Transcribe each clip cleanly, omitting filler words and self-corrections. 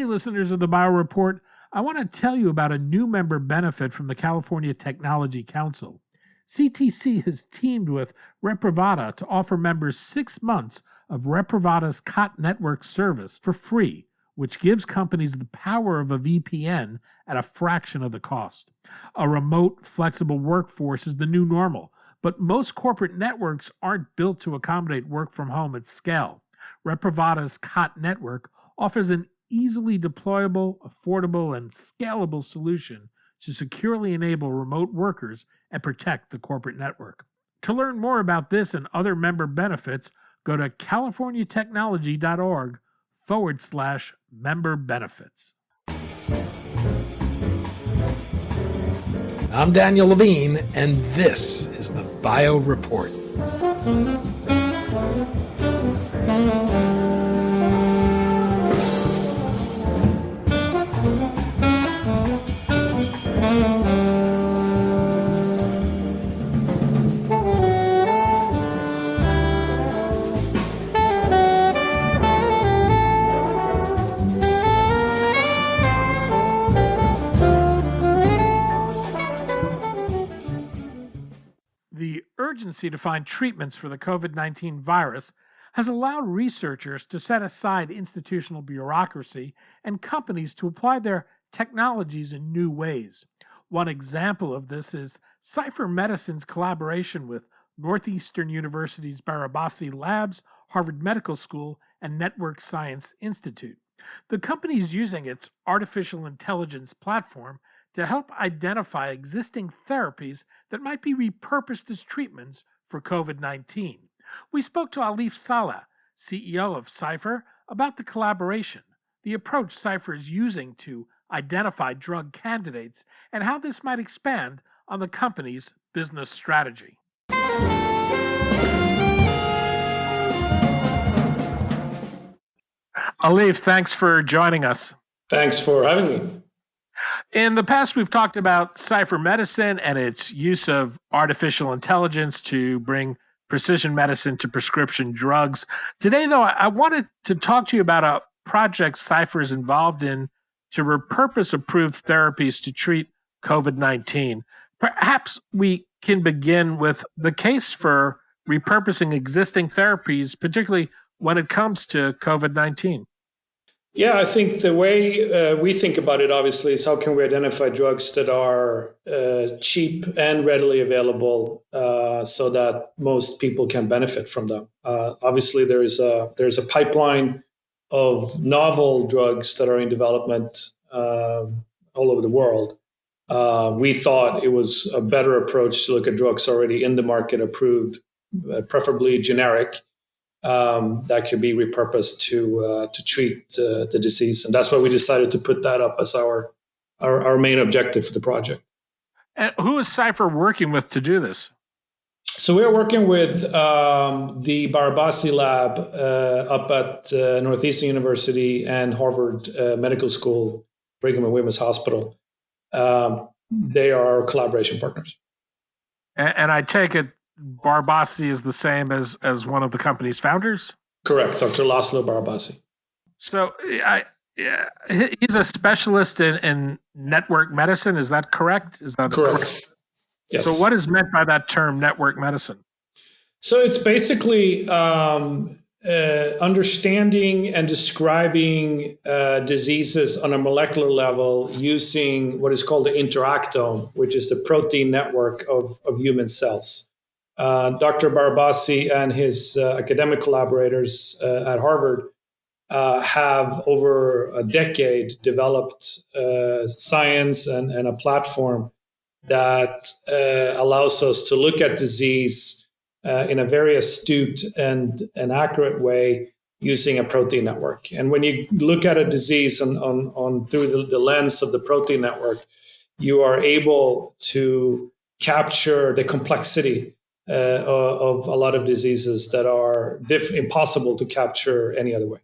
listeners of the Bio Report, I want to tell you about a new member benefit from the California Technology Council. CTC has teamed with Repurposed to offer members 6 months of Repurposed's COT network service for free, which gives companies the power of a VPN at a fraction of the cost. A remote, flexible workforce is the new normal, but most corporate networks aren't built to accommodate work from home at scale. Repurposed's COT network offers an easily deployable, affordable, and scalable solution to securely enable remote workers and protect the corporate network. To learn more about this and other member benefits, go to californiatechnology.org/member benefits. I'm Daniel Levine, and this is the Bio Report. The urgency to find treatments for the COVID-19 virus has allowed researchers to set aside institutional bureaucracy and companies to apply their technologies in new ways. One example of this is Scipher Medicine's collaboration with Northeastern University's Barabasi Labs, Harvard Medical School, and Network Science Institute. The company is using its artificial intelligence platform to help identify existing therapies that might be repurposed as treatments for COVID-19. We spoke to Alif Saleh, CEO of Scipher, about the collaboration, the approach Scipher is using to identify drug candidates, and how this might expand on the company's business strategy. Alif, thanks for joining us. Thanks for having me. In the past, we've talked about Scipher Medicine and its use of artificial intelligence to bring precision medicine to prescription drugs. Today, though, I wanted to talk to you about a project Scipher is involved in to repurpose approved therapies to treat COVID-19. Perhaps we can begin with the case for repurposing existing therapies, particularly when it comes to COVID-19. Yeah, I think the way we think about it, obviously, is how can we identify drugs that are cheap and readily available so that most people can benefit from them. Obviously, there's a pipeline of novel drugs that are in development all over the world. We thought it was a better approach to look at drugs already in the market, approved, preferably generic, that could be repurposed to treat the disease. And that's why we decided to put that up as our main objective for the project. And who is Scipher working with to do this? So we're working with the Barabasi lab up at Northeastern University and Harvard Medical School, Brigham and Women's Hospital. They are our collaboration partners. And I take it Barabasi is the same as one of the company's founders? Correct, Dr. Laszlo Barabasi. So he's a specialist in network medicine. Is that correct? Is that correct? Yes. So what is meant by that term, network medicine? So it's basically understanding and describing diseases on a molecular level using what is called the interactome, which is the protein network of human cells. Dr. Barabasi and his academic collaborators at Harvard have over a decade developed science and a platform that allows us to look at disease in a very astute and accurate way using a protein network. And when you look at a disease on through the lens of the protein network, you are able to capture the complexity of a lot of diseases that are impossible to capture any other way.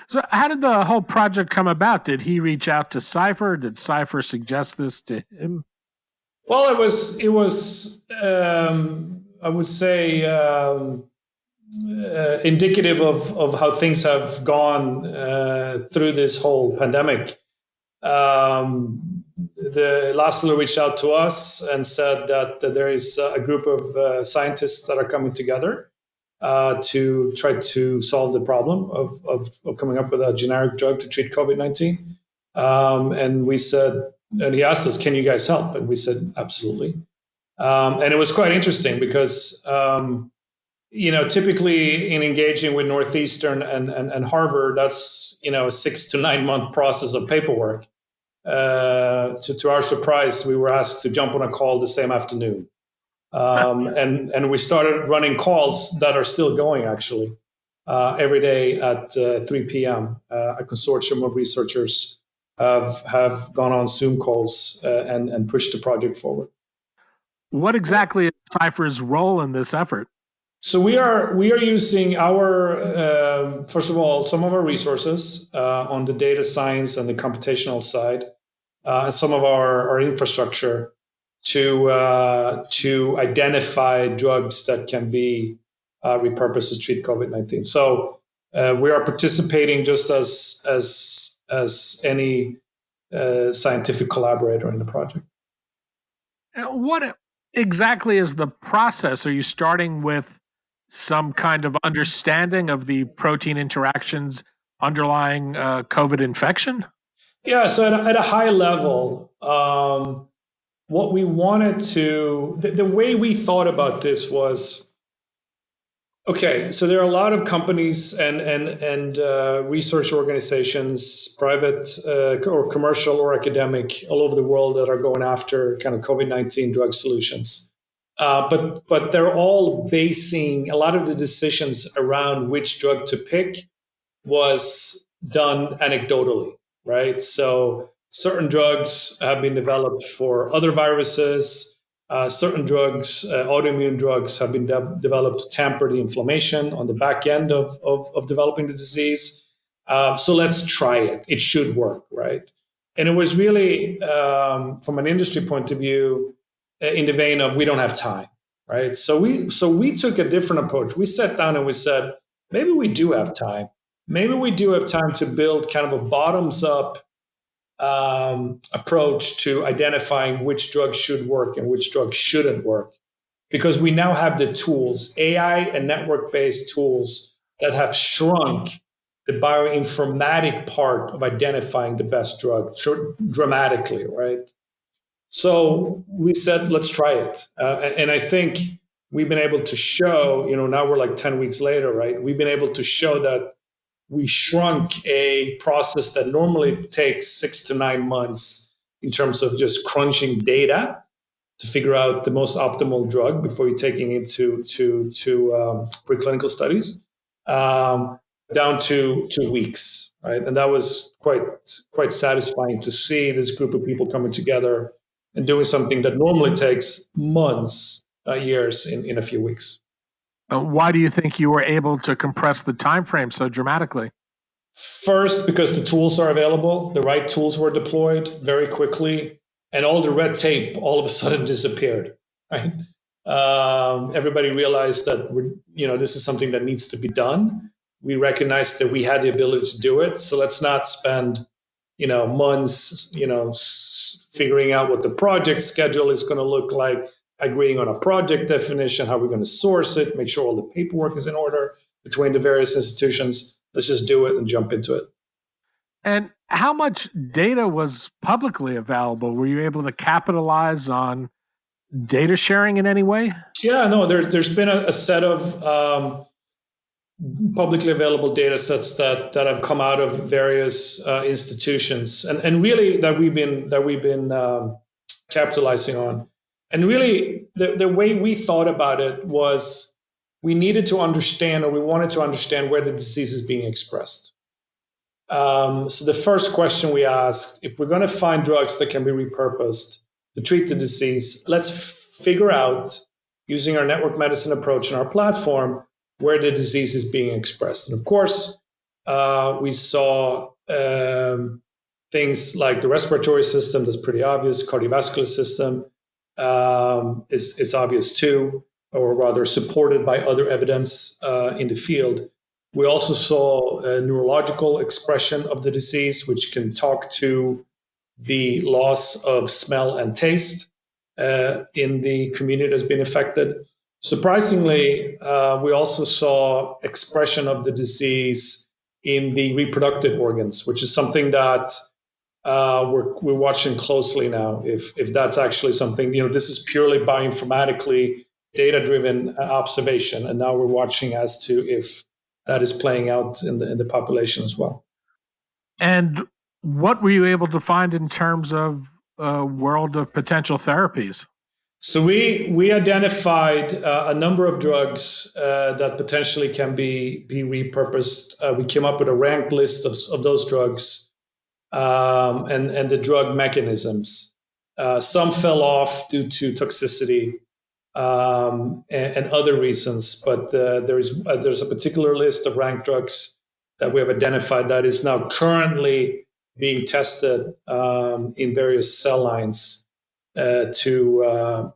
So how did the whole project come about? Did he reach out to Scipher? Did Scipher suggest this to him? Well, it was I would say, indicative of how things have gone through this whole pandemic. The Laszlo reached out to us and said that there is a group of scientists that are coming together to try to solve the problem of coming up with a generic drug to treat COVID-19. And we said, and he asked us, can you guys help? And we said, absolutely. And it was quite interesting because, typically in engaging with Northeastern and Harvard, that's, a 6 to 9 month process of paperwork. To our surprise, we were asked to jump on a call the same afternoon. And we started running calls that are still going, actually, every day at 3 p.m. A consortium of researchers have gone on Zoom calls and pushed the project forward. What exactly is Scipher's role in this effort? So we are using our first of all some of our resources on the data science and the computational side, and some of our infrastructure to identify drugs that can be repurposed to treat COVID-19. So we are participating just as any scientific collaborator in the project. What exactly is the process? Are you starting with some kind of understanding of the protein interactions underlying COVID infection? Yeah, so at a high level, what we wanted to, the way we thought about this was, okay, so there are a lot of companies and research organizations, private or commercial or academic, all over the world that are going after kind of COVID-19 drug solutions. But they're all basing a lot of the decisions around which drug to pick was done anecdotally, right? So certain drugs have been developed for other viruses. Certain drugs, autoimmune drugs, have been developed to tamper the inflammation on the back end of developing the disease. So let's try it. It should work, right? And it was really, from an industry point of view, in the vein of we don't have time, right? So we took a different approach. We sat down and we said, maybe we do have time. Maybe we do have time to build kind of a bottoms-up approach to identifying which drugs should work and which drugs shouldn't work, because we now have the tools, AI and network-based tools, that have shrunk the bioinformatic part of identifying the best drug dramatically, right? So we said, let's try it. And I think we've been able to show, now we're like 10 weeks later, right? We've been able to show that we shrunk a process that normally takes 6 to 9 months in terms of just crunching data to figure out the most optimal drug before you're taking it to preclinical studies, down to 2 weeks, right? And that was quite satisfying to see this group of people coming together and doing something that normally takes months, years, in a few weeks. Why do you think you were able to compress the time frame so dramatically? First, because the tools are available, the right tools were deployed very quickly, and all the red tape all of a sudden disappeared, right? Everybody realized that this is something that needs to be done. We recognized that we had the ability to do it, so let's not spend months figuring out what the project schedule is going to look like, agreeing on a project definition, how we're going to source it, make sure all the paperwork is in order between the various institutions. Let's just do it and jump into it. And how much data was publicly available? Were you able to capitalize on data sharing in any way? Yeah, no, there's been a set of publicly available data sets that have come out of various institutions and really that we've been capitalizing on. And really, the way we thought about it was we needed to understand, or we wanted to understand, where the disease is being expressed. So the first question we asked, if we're going to find drugs that can be repurposed to treat the disease, let's figure out, using our network medicine approach and our platform, where the disease is being expressed. And of course, we saw things like the respiratory system, that's pretty obvious, cardiovascular system, is obvious too. or rather supported by other evidence in the field. We also saw a neurological expression of the disease, which can talk to the loss of smell and taste in the community that's been affected. Surprisingly, we also saw expression of the disease in the reproductive organs, which is something that we're watching closely now. If that's actually something, this is purely bioinformatically data-driven observation, and now we're watching as to if that is playing out in the population as well. And what were you able to find in terms of a world of potential therapies? So we identified a number of drugs that potentially can be repurposed. We came up with a ranked list of those drugs and the drug mechanisms. Some fell off due to toxicity and other reasons, but there's a particular list of ranked drugs that we have identified that is now currently being tested in various cell lines to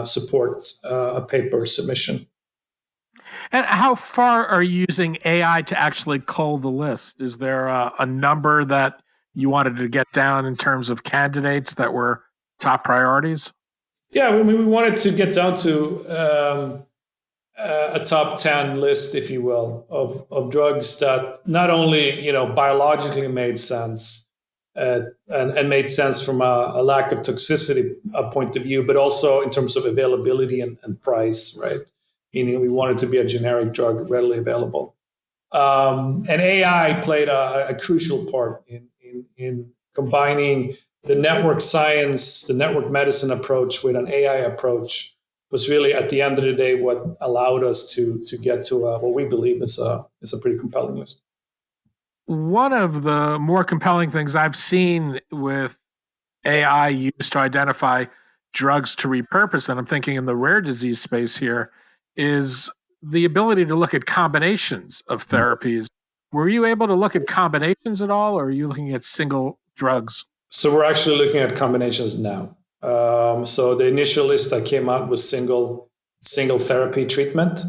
support a paper submission. And how far are you using AI to actually cull the list? Is there a number that you wanted to get down in terms of candidates that were top priorities? Yeah, we wanted to get down to a top 10 list, if you will, of drugs that not only biologically made sense and made sense from a lack of toxicity point of view, but also in terms of availability and price, right? Meaning we wanted to be a generic drug readily available. And AI played a crucial part in combining the network science, the network medicine approach with an AI approach was really, at the end of the day, what allowed us to get to what we believe is a pretty compelling list. One of the more compelling things I've seen with AI used to identify drugs to repurpose, and I'm thinking in the rare disease space here, is the ability to look at combinations of therapies. Were you able to look at combinations at all, or are you looking at single drugs? So we're actually looking at combinations now. So the initial list that came out was single therapy treatment,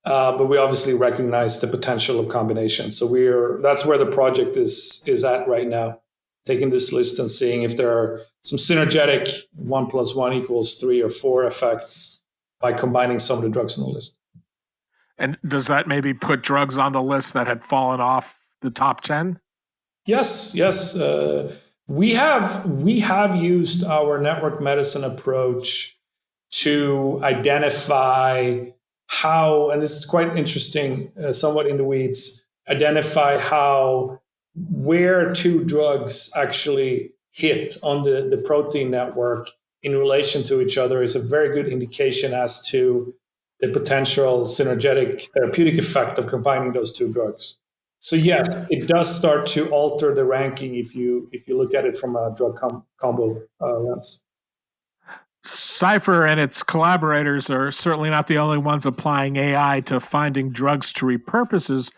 but we obviously recognize the potential of combinations. So that's where the project is at right now, taking this list and seeing if there are some synergetic 1 + 1 = 3 or 4 effects by combining some of the drugs on the list. And does that maybe put drugs on the list that had fallen off the top 10? Yes. We have used our network medicine approach to identify how, and this is quite interesting, somewhat in the weeds, identify where two drugs actually hit on the protein network in relation to each other is a very good indication as to the potential synergetic therapeutic effect of combining those two drugs. So yes, it does start to alter the ranking if you look at it from a drug combo lens. Scipher and its collaborators are certainly not the only ones applying AI to finding drugs to repurpose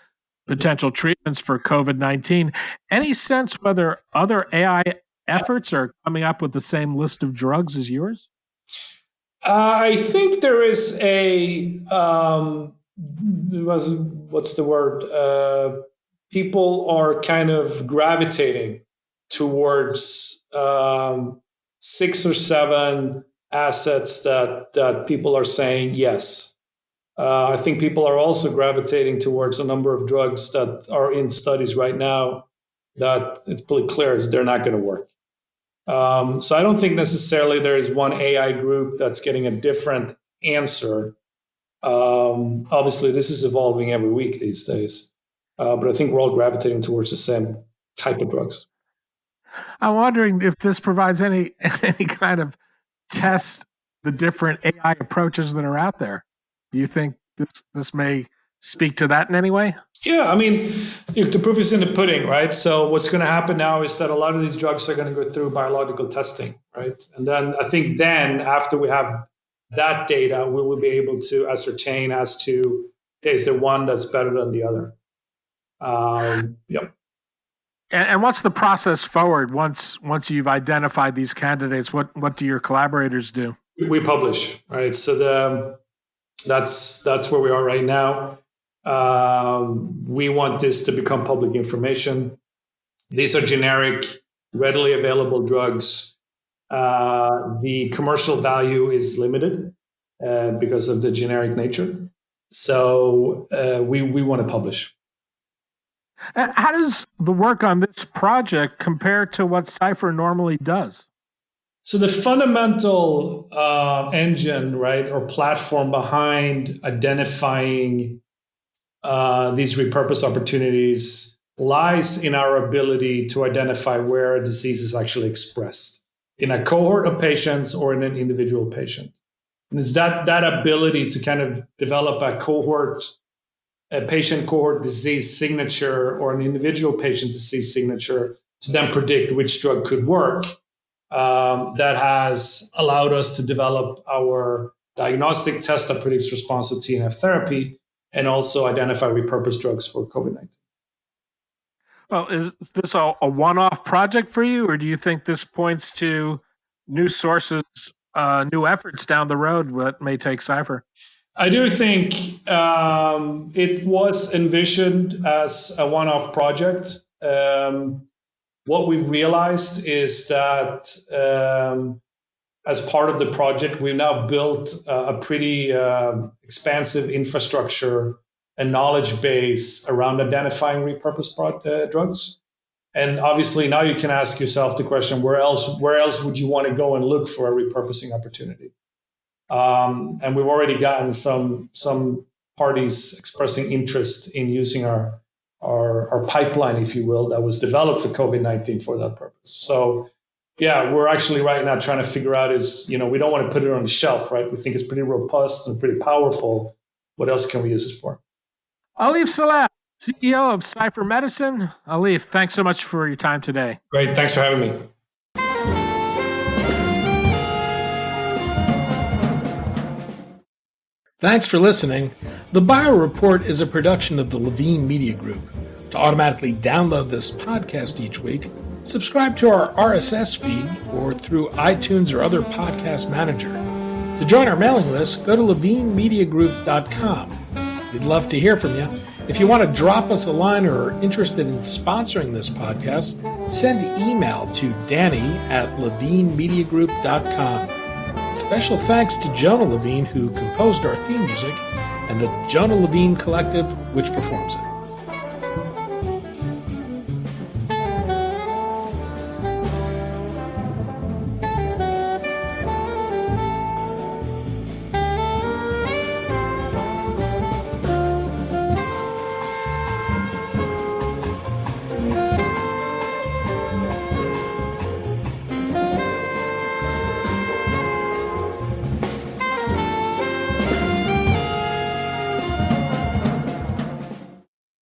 potential treatments for COVID-19. Any sense whether other AI efforts are coming up with the same list of drugs as yours? I think there is what's the word? People are kind of gravitating towards 6 or 7 assets that people are saying yes. I think people are also gravitating towards a number of drugs that are in studies right now that it's pretty clear they're not going to work. So I don't think necessarily there is one AI group that's getting a different answer. Obviously, this is evolving every week these days. But I think we're all gravitating towards the same type of drugs. I'm wondering if this provides any kind of test the different AI approaches that are out there. Do you think this may speak to that in any way? Yeah, I mean, the proof is in the pudding, right? So what's going to happen now is that a lot of these drugs are going to go through biological testing, right? And then I think after we have that data, we will be able to ascertain as to, okay, is there one that's better than the other? Yep. And what's the process forward once you've identified these candidates? What do your collaborators do? We publish, right? So That's where we are right now. We want this to become public information. These are generic, readily available drugs. The commercial value is limited because of the generic nature. So we want to publish. How does the work on this project compare to what Scipher normally does? So the fundamental engine, right, or platform behind identifying these repurposed opportunities lies in our ability to identify where a disease is actually expressed in a cohort of patients or in an individual patient. And it's that ability to kind of develop a patient cohort disease signature or an individual patient disease signature to then predict which drug could work. That has allowed us to develop our diagnostic test that predicts response to TNF therapy and also identify repurposed drugs for COVID-19. Well, is this a one-off project for you, or do you think this points to new sources, new efforts down the road that may take Scipher? I do think it was envisioned as a one-off project. What we've realized is that as part of the project, we've now built a pretty expansive infrastructure and knowledge base around identifying repurposed drugs. And obviously now you can ask yourself the question, where else would you want to go and look for a repurposing opportunity? And we've already gotten some parties expressing interest in using our pipeline, if you will, that was developed for COVID-19 for that purpose. So yeah, we're actually right now trying to figure out we don't want to put it on the shelf, right? We think it's pretty robust and pretty powerful. What else can we use it for? Alif Saleh, CEO of Scipher Medicine. Alif, thanks so much for your time today. Great. Thanks for having me. Thanks for listening. The Bio Report is a production of the Levine Media Group. To automatically download this podcast each week, subscribe to our RSS feed or through iTunes or other podcast manager. To join our mailing list, go to levinemediagroup.com. We'd love to hear from you. If you want to drop us a line or are interested in sponsoring this podcast, send an email to danny@levinemediagroup.com. Special thanks to Jonah Levine, who composed our theme music, and the Jonah Levine Collective, which performs it.